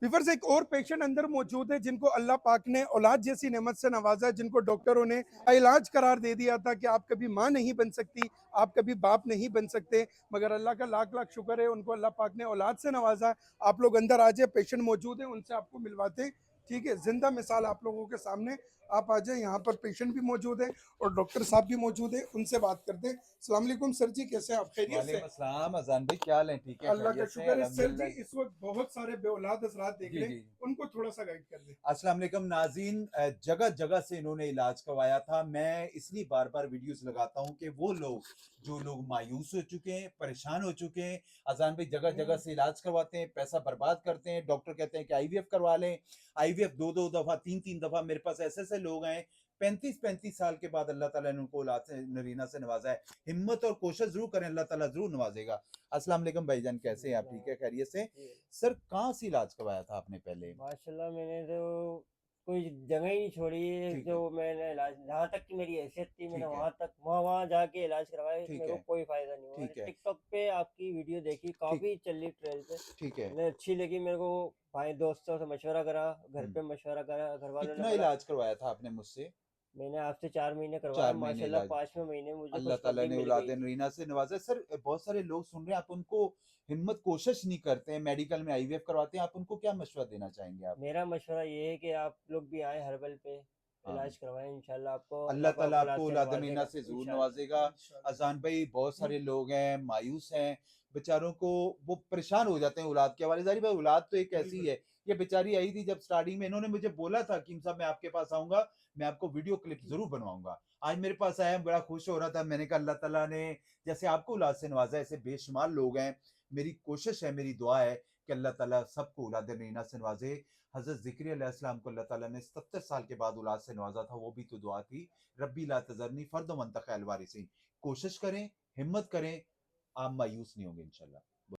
Viewers, एक और patient अंदर मौजूद है जिनको अल्लाह पाक ने औलाद जैसी नेमत से नवाजा है, जिनको डॉक्टरों ने इलाज करार दे दिया था कि आप कभी माँ नहीं बन सकती, आप कभी बाप नहीं बन सकते, मगर अल्लाह का लाख लाख शुक्र है, उनको अल्लाह पाक ने औलाद से नवाजा। आप लोग अंदर आ जाए, पेशेंट मौजूद है, उनसे आपको मिलवाते हैं। ठीक है, जिंदा मिसाल आप लोगों के सामने। आप आ जाए, यहाँ पर पेशेंट भी मौजूद है और डॉक्टर साहब भी मौजूद है, उनसे बात करते हैं। अस्सलाम वालेकुम सर जी, कैसे हैं आप? खैरियत से? वालेकुम अस्सलाम अजान भाई, क्या हाल है? ठीक है, अल्लाह का खैरियत से, शुक्र है सर जी। अल्हम्दुलिल्लाह। इस वक्त बहुत सारे बेऔलाद हजरात देख जी रहे हैं, जी। उनको थोड़ा सा गाइड कर दें। अस्सलाम वालेकुम नाज़रीन, जगह जगह से इन्होंने इलाज करवाया था। मैं इसलिए बार बार वीडियोस लगाता हूं कि वो लोग जो लोग मायूस हो चुके हैं, परेशान हो चुके हैं, अजान भाई जगह जगह से इलाज करवाते हैं, पैसा बर्बाद करते हैं। डॉक्टर कहते हैं कि आईवीएफ करवा लें, आईवीएफ दो दो दफा, तीन तीन दफा। मेरे पास ऐसे ऐसे लोग हैं, 35-35 साल के बाद अल्लाह ताला ने उनको औलाद से नरीना से नवाजा है। हिम्मत और कोशिश जरूर करें, अल्लाह ताला जरूर नवाजेगा। अस्सलाम वालेकुम भाईजान, कैसे हैं आप? ठीक है, खैरियत से? सर कहाँ से इलाज करवाया था आपने पहले? माशाल्लाह मैंने तो कोई जगह ही नहीं छोड़ी है ठीक जो है। मैंने इलाज, जहाँ तक की मेरी हैसियत थी मैंने ठीक है। वहाँ तक वहाँ जाके इलाज करवाया, ठीक मेरे को है। कोई फायदा नहीं हुआ। मैंने ठीक है। टिकटॉक पे आपकी वीडियो देखी, ठीक। काफ़ी चली ट्रेल पे, ठीक है। मैंने अच्छी लगी मेरे को। भाई दोस्तों से मशवरा करा, घर हम्म। पे मशवरा करा, घर वालों ने कितना बोला। इलाज करवाया था आपने मुझसे? मैंने आपसे 4 महीने करवाया, 4 महीने माशाल्लाह इलाज। 5वें महीने मुझे अल्लाह ताला खुशखबरी ने मिल औलाद गई थी। नरीना से नवाजा। सर बहुत सारे लोग सुन रहे हैं, आप उनको हिम्मत कोशिश नहीं करते हैं, मेडिकल में आईवीएफ करवाते हैं, आप उनको क्या मशवरा देना चाहेंगे आप? मेरा मशवरा ये है कि आप लोग भी आए हर्बल पे, हाँ। इलाज करवाएं, इंशाल्लाह आपको अल्लाह अल्लाह ताला पाक औलाद आपको से औलाद मीना नवाजेगा से ज़रूर इंशाल्लाह। नवाज़ेगा। अज़ान भाई, बहुत सारे लोग हैं, मायूस हैं, बेचारों को वो परेशान हो जाते हैं औलाद के हवाले। ज़ाहिर भाई औलाद तो एक ऐसी है, ये बेचारी आई थी जब स्टार्टिंग में, इन्होंने मुझे बोला था कीम साहब मैं आपके पास आऊँगा, मैं आपको वीडियो क्लिप ज़रूर बनवाऊँगा। आज मेरे पास आया, बड़ा खुश हो रहा था। मैंने कहा अल्लाह ताला ने जैसे आपको औलाद से नवाज़ा है, ऐसे बेशुमार लोग हैं। मेरी कोशिश है, मेरी दुआ है कि अल्लाह ताला सबको औलाद मीना से नवाज़े। हज़रत ज़िक्रिया अलैहिस्सलाम को अल्लाह ताला ने 70 साल के बाद औलाद से नवाज़ा था, वो भी तो दुआ थी, रब्बी ला तज़रनी फ़र्दन व अंत खैरुल वारिसीन। कोशिश करें, हिम्मत करें, आप मायूस नहीं होंगे इंशाल्लाह।